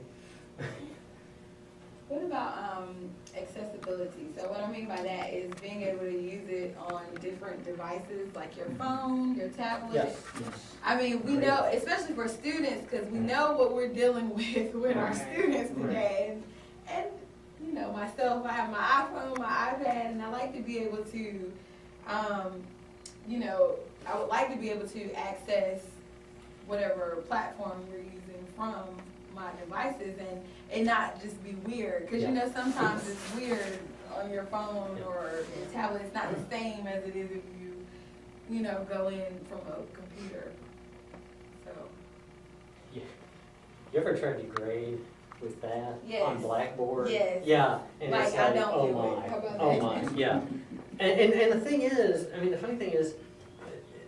What about accessibility? So what I mean by that is being able to use it on different devices, like your phone, your tablet. Yes. I mean, we know, especially for students, because we know what we're dealing with our students today. And you know, myself, I have my iPhone, my iPad, and I like to be able to, you know, I would like to be able to access whatever platform you're using from my devices and not just be weird. Because, you know, sometimes it's weird on your phone or your tablet. It's not the same as it is if you know, go in from a computer. So. Yeah. You ever tried to grade with that on Yes. Blackboard. Yes. Yeah, and Like, it's I like, don't oh do it. my, How about oh that? my, yeah. And the thing is, I mean, the funny thing is,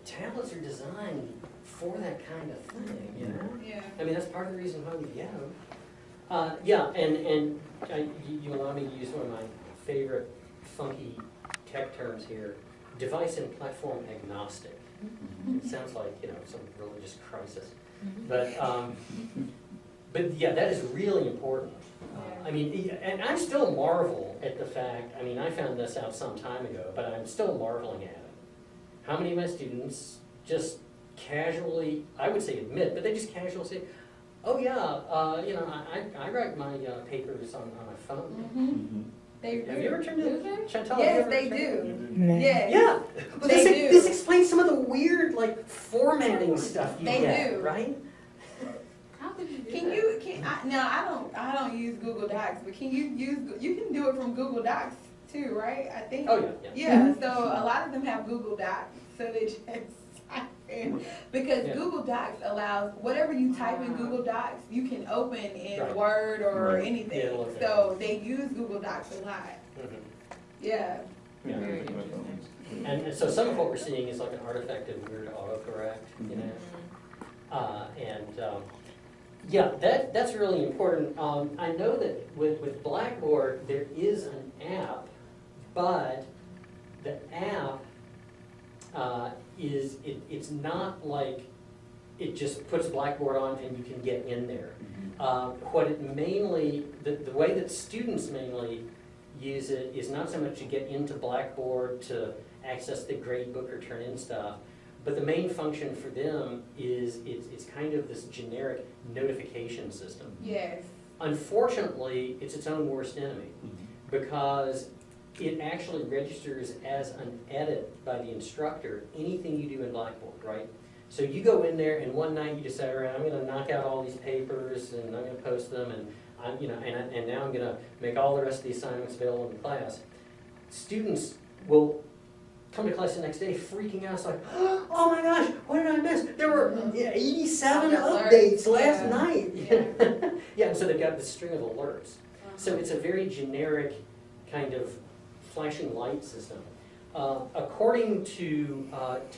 tablets are designed for that kind of thing, you know? Yeah. I mean, that's part of the reason why we get them. Yeah, and you allow me to use one of my favorite funky tech terms here, device and platform agnostic. It sounds like, you know, some religious crisis. But yeah, that is really important. I mean, and I still marvel at the fact, I mean, I found this out some time ago, but I'm still marveling at it. How many of my students just casually, I would say admit, but they just casually say, oh yeah, you know, I write my papers on my phone. Mm-hmm. They Have you ever turned Do to they? Chantal? Yes, have you they ever do. turned No. Yes. Yeah. Well, They do. this explains some of the weird, like, formatting stuff you They get, do. right? How could you do Can that? I don't use Google Docs, but you can do it from Google Docs too, right? I think. Oh, yeah, yeah. Yeah, so a lot of them have Google Docs, so they just type in, because Yeah. Google Docs allows, whatever you type in Google Docs, you can open in Right. Word or Right. anything. Yeah, it'll look So they use Google Docs a lot, Mhm. yeah. Yeah. Very interesting. And so some of what we're seeing is like an artifact of weird autocorrect, you know? Yeah, that's really important. I know that with Blackboard, there is an app, but the app it's not like it just puts Blackboard on and you can get in there. What it mainly, the way that students mainly use it is not so much to get into Blackboard to access the grade book or turn in stuff, but the main function for them is it's kind of this generic notification system. Yes. Unfortunately, it's its own worst enemy because it actually registers as an edit by the instructor anything you do in Blackboard, right? So you go in there and one night you decide, all right, I'm gonna knock out all these papers and I'm gonna post them and I'm, you know, and now I'm gonna make all the rest of the assignments available in class. Students will come to class the next day freaking out, it's like, oh my gosh, what did I miss? There were 87 updates last night. Yeah. Yeah, and so they've got this string of alerts. So it's a very generic kind of flashing light system. According to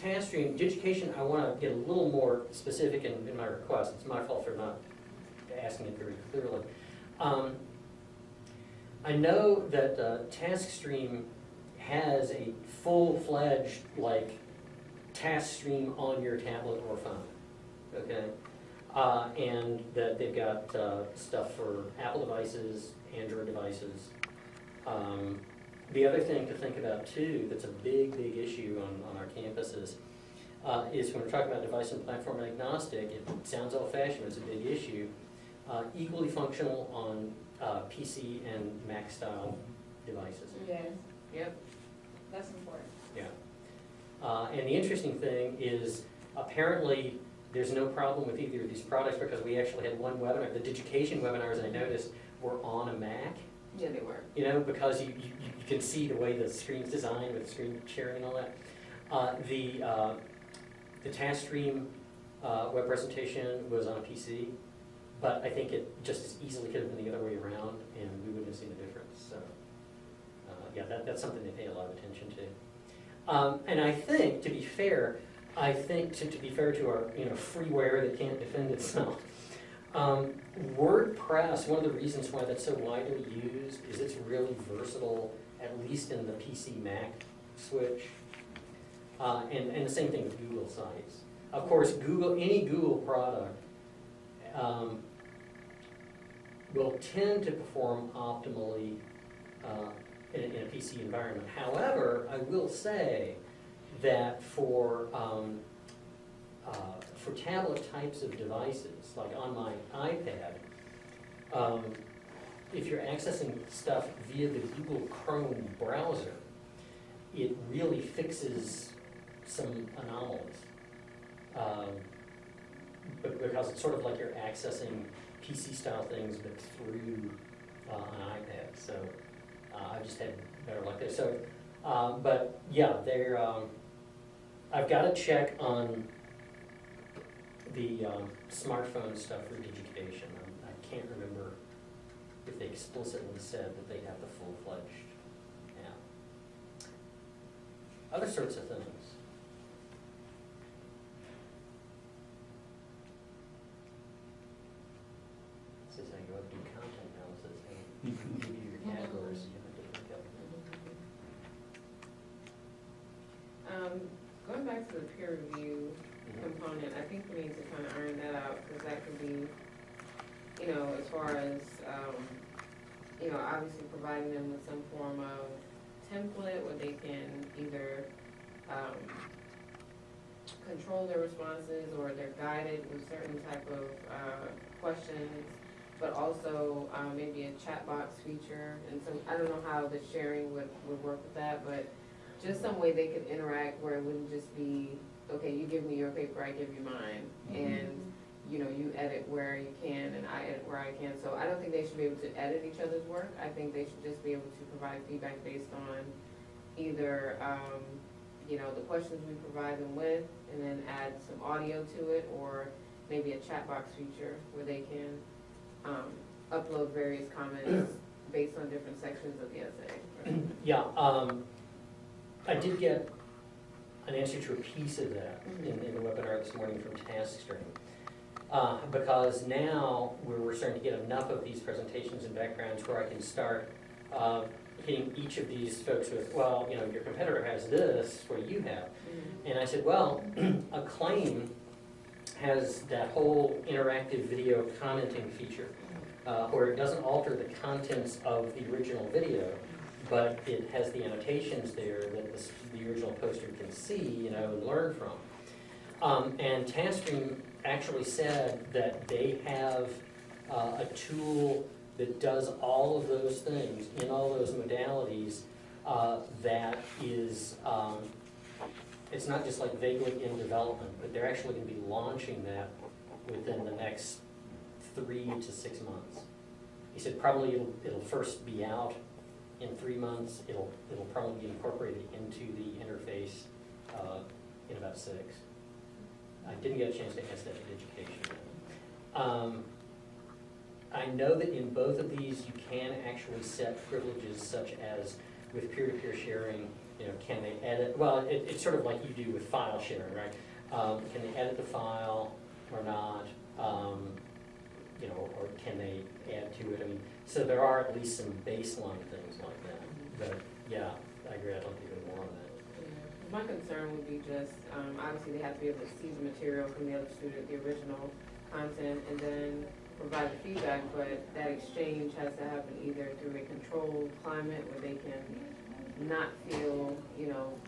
TaskStream, Digication, I want to get a little more specific in my request. It's my fault for not asking it very clearly. I know that TaskStream has a full-fledged, like, task stream on your tablet or phone, okay? And that they've got stuff for Apple devices, Android devices. The other thing to think about too, that's a big, big issue on our campuses, is when we're talking about device and platform agnostic, it sounds old-fashioned, but it's a big issue. Equally functional on PC and Mac style devices. Yes, yep, that's important. Yeah. And the interesting thing is, apparently, there's no problem with either of these products because we actually had one webinar, the Digication webinars I noticed were on a Mac, Yeah, they were. you know, because you can see the way the screen's designed with screen sharing and all that. The TaskStream web presentation was on a PC, but I think it just as easily could have been the other way around and we wouldn't have seen the difference, so. Yeah, that's something they pay a lot of attention to. And I think, to be fair, to be fair to our, you know, freeware that can't defend itself, WordPress, one of the reasons why that's so widely used is it's really versatile, at least in the PC Mac switch. And the same thing with Google sites. Of course, any Google product will tend to perform optimally in a PC environment. However, I will say that for tablet types of devices, like on my iPad, if you're accessing stuff via the Google Chrome browser, it really fixes some anomalies. Because it's sort of like you're accessing PC-style things, but through an iPad. So I've just had better luck there. So, but yeah, I've got to check on the smartphone stuff for Digication. I can't remember explicitly said that they have the full-fledged app. Other sorts of things. This is how you go do content analysis, and you can give you your categories you have to pick up. Going back to the peer review component, I think we need to kind of iron that out, because that could be, as far as, obviously providing them with some form of template where they can either control their responses, or they're guided with certain type of questions, but also maybe a chat box feature. And so I don't know how the sharing would work with that, but just some way they could interact where it wouldn't just be, okay, you give me your paper, I give you mine, and you edit where you can and I edit where I can. So I don't think they should be able to edit each other's work. I think they should just be able to provide feedback based on either the questions we provide them with, and then add some audio to it, or maybe a chat box feature where they can upload various comments based on different sections of the essay. Yeah, I did get an answer to a piece of that in the webinar this morning from TaskStream. Because now we're starting to get enough of these presentations and backgrounds where I can start hitting each of these folks with, well, your competitor has this, what do you have? And I said, well, Acclaim has that whole interactive video commenting feature where it doesn't alter the contents of the original video, but it has the annotations there that the original poster can see, and learn from. And TaskStream actually said that they have a tool that does all of those things in all those modalities that is, it's not just like vaguely in development, but they're actually going to be launching that within the next 3 to 6 months. He said probably it'll first be out in 3 months. It'll probably be incorporated into the interface in about 6. I didn't get a chance to ask that in education. I know that in both of these you can actually set privileges such as with peer-to-peer sharing, can they edit, well, it's sort of like you do with file sharing, right? Can they edit the file or not? Or can they add to it? I mean, so there are at least some baseline things like that. But yeah, I agree, I'd like to go more on that. My concern would be just, obviously they have to be able to see the material from the other student, the original content, and then provide the feedback, but that exchange has to happen either through a controlled climate where they can not feel,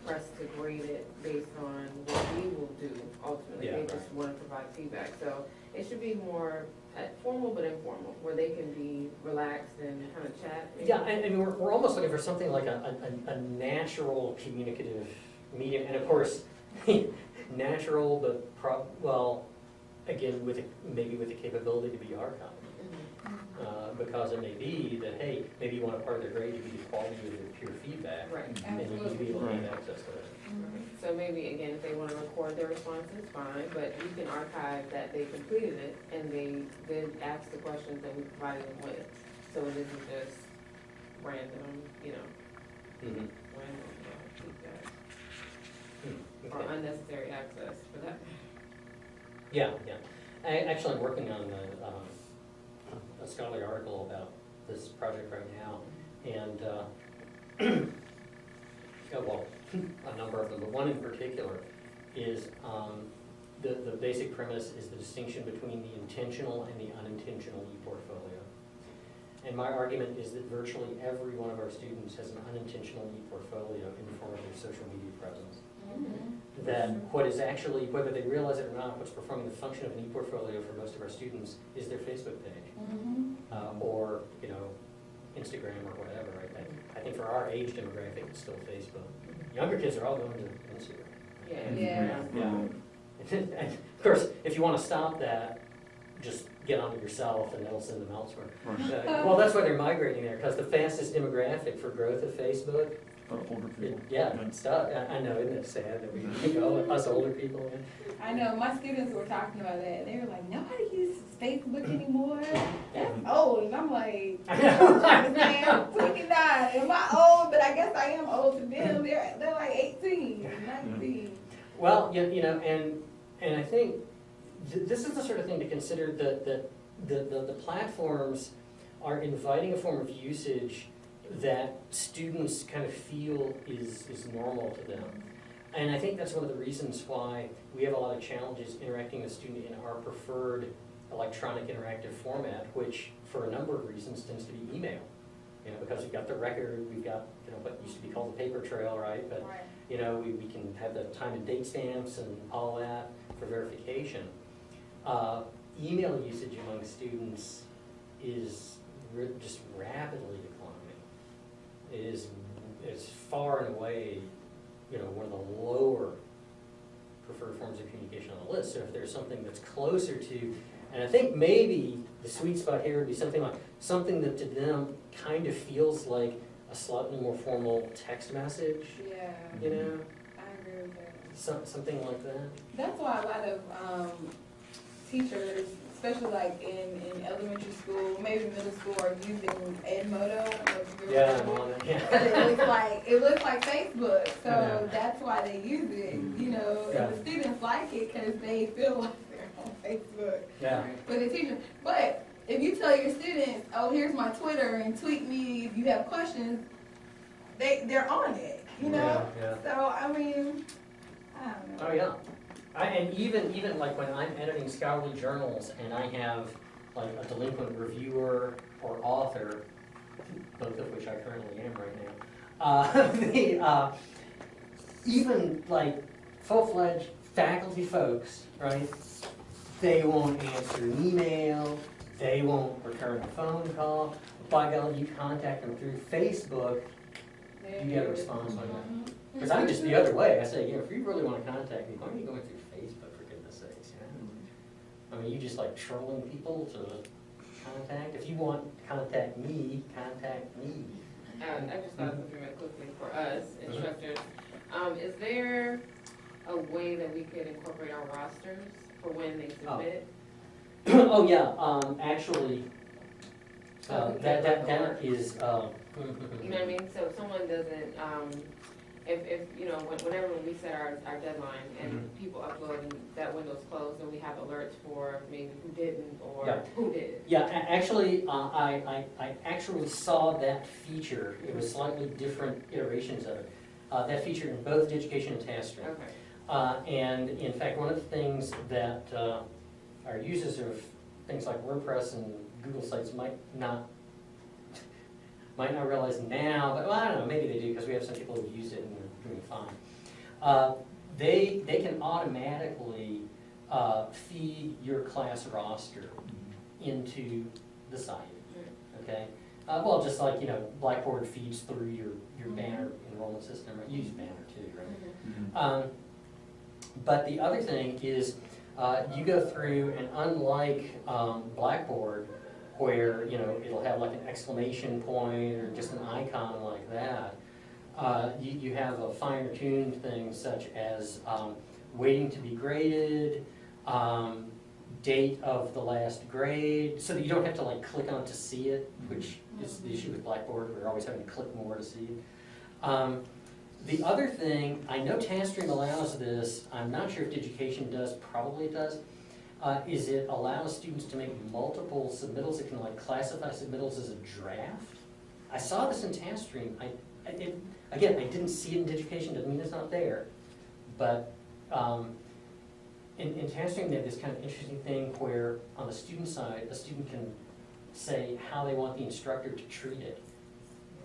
pressed to grade it based on what we will do ultimately. Yeah, they just want to provide feedback. So it should be more formal but informal, where they can be relaxed and kind of chat. Yeah, I mean, we're almost looking for something like a natural communicative medium, and of course, natural, but again, maybe with the capability to be archived. Because it may be that, hey, maybe you want a part of their grade to be the quality of their peer feedback, Right. and you need to be able to have access to that. So maybe, again, if they want to record their responses, fine, but you can archive that they completed it and they did ask the questions that we provided them with. So it isn't just random, random feedback or Okay. unnecessary access for that. Yeah. I'm working on a scholarly article about this project right now, and a number of them, but one in particular is the basic premise is the distinction between the intentional and the unintentional e-portfolio. And my argument is that virtually every one of our students has an unintentional e-portfolio in the form of their social media presence. That what is actually, whether they realize it or not, what's performing the function of an e-portfolio for most of our students is their Facebook page, or Instagram or whatever. Right? I think for our age demographic, it's still Facebook. Younger kids are all going to Instagram. Yeah. And of course, if you want to stop that, just get on it yourself, and they'll send them elsewhere. Right. Well, that's why they're migrating there, because the fastest demographic for growth of Facebook older people. Yeah, it's stuck. I know, isn't it sad that we think, oh, us older people? I know, my students were talking about that, and they were like, nobody uses Facebook anymore. That's old. And I'm like, man, I'm 29. Am I old? But I guess I am old to them. They're like 18, 19. Well, you know, and I think this is the sort of thing to consider that the platforms are inviting a form of usage that students kind of feel is normal to them. And I think that's one of the reasons why we have a lot of challenges interacting with a student in our preferred electronic interactive format, which for a number of reasons tends to be email. You know, because we've got the record, we've got, you know, what used to be called the paper trail, right? But, you know, we can have the time and date stamps and all that for verification. Email usage among students is just rapidly declining. It's far and away, you know, one of the lower preferred forms of communication on the list. So if there's something that's closer to, and I think maybe the sweet spot here would be something that to them kind of feels like a slightly more formal text message. Yeah. You know, I agree with that. something like that. That's why a lot of teachers, especially like in elementary school, maybe middle school, are using Edmodo. I don't know if you've ever heard of it. Yeah. But it looks like Facebook, so Yeah. that's why they use it. You know, Yeah. and the students like it because they feel like they're on Facebook Yeah. with the teacher. But if you tell your students, "Oh, here's my Twitter, and tweet me if you have questions," they're on it. You know. Yeah. So I mean, I don't know. Oh, yeah. And even like when I'm editing scholarly journals and I have like a delinquent reviewer or author, both of which I currently am right now, even like full-fledged faculty folks, right? They won't answer an email, they won't return a phone call. By golly, you contact them through Facebook, you get a response like that. Because I'm just the other way. I say, you know, if you really want to contact me, why are you going through Facebook, for goodness sakes? You know? I mean, you just like trolling people to contact. If you want to contact me, contact me. I just thought of something real quickly for us instructors. Is there a way that we could incorporate our rosters for when they submit? Oh yeah, actually, that is. You know what I mean? So if someone doesn't, if you know, whenever we set our deadline and people upload and that window's closed, then we have alerts for maybe who didn't or who did. Yeah, actually, I actually saw that feature. It was slightly different iterations of it. That feature in both education and tasking. Okay. And in fact, one of the things that our users of things like WordPress and Google Sites might not realize now, but well, I don't know, maybe they do because we have some people who've used it and they're doing fine. They can automatically feed your class roster into the site, okay? Well, just like, you know, Blackboard feeds through your Banner enrollment system, right? You use Banner too, right? But the other thing is you go through, and unlike Blackboard, where, you know, it'll have like an exclamation point or just an icon like that, you have a finer tuned thing such as waiting to be graded, date of the last grade, so that you don't have to like click on it to see it, which is the issue with Blackboard. We're always having to click more to see it. The other thing, I know TaskStream allows this, I'm not sure if Digication does, probably it does, is it allows students to make multiple submittals. It can like classify submittals as a draft. I saw this in TaskStream. Again, I didn't see it in Digication, doesn't mean it's not there. But in TaskStream they have this kind of interesting thing where on the student side, a student can say how they want the instructor to treat it.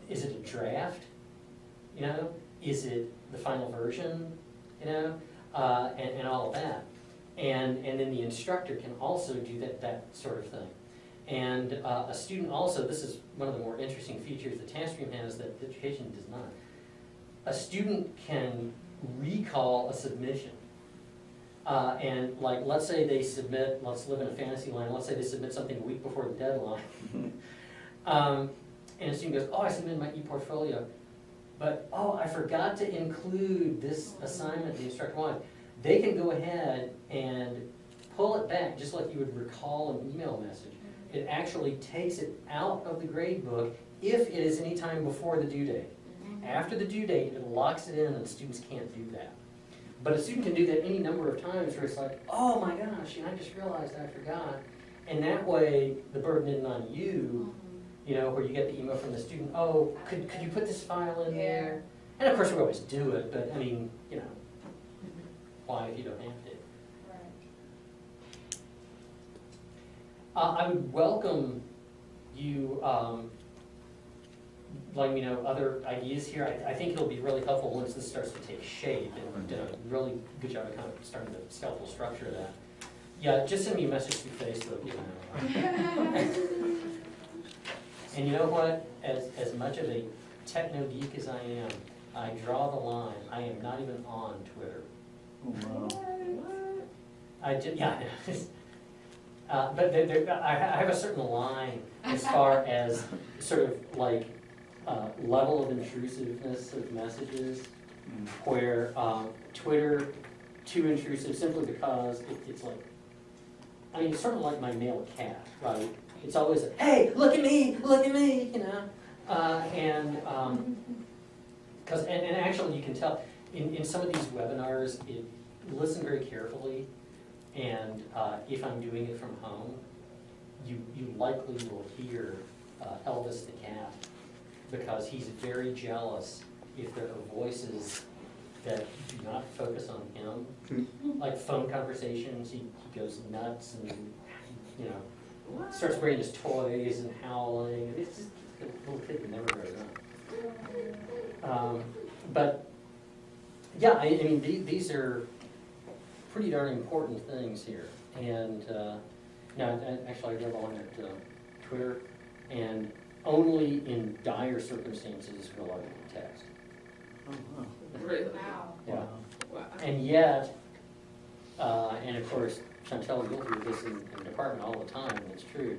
Is it a draft? You know? Is it the final version? You know? And all of that. And then the instructor can also do that sort of thing. And a student also, this is one of the more interesting features that TaskStream has that Education does not. A student can recall a submission. And like, let's say they submit, let's live in a fantasy land, let's say they submit something a week before the deadline. And a student goes, oh, I submitted my e-portfolio. but, oh, I forgot to include this assignment the instructor wanted. They can go ahead and pull it back, just like you would recall an email message. It actually takes it out of the grade book if it is any time before the due date. After the due date, it locks it in and students can't do that. But a student can do that any number of times where it's like, oh my gosh, I just realized I forgot. And that way, the burden isn't on you, where you get the email from the student, oh, could you put this file in there? And of course, we always do it, but I mean, why if you don't have to? I would welcome you letting me know other ideas here. I think it'll be really helpful once this starts to take shape, and did a really good job of kind of starting the skeletal structure of that. Yeah, just send me a message through Facebook, And you know what? As much of a techno geek as I am, I draw the line. I am not even on Twitter. Oh, wow. But I have a certain line as far as sort of like level of intrusiveness of messages, where Twitter, too intrusive simply because it's like, I mean, it's sort of like my male cat, right? It's always, hey, look at me, and actually you can tell, in some of these webinars, listen very carefully, and if I'm doing it from home, you likely will hear Elvis the cat, because he's very jealous if there are voices that do not focus on him, like phone conversations, he goes nuts and, starts wearing his toys and howling. It's just a little kid that never grows up. But yeah, I mean, these are pretty darn important things here. And actually, I read on at Twitter, and only in dire circumstances will I text. Oh, wow. Really? Wow. Yeah. Wow. And yet, and of course, Chantel, you'll hear this in the department all the time, and it's true.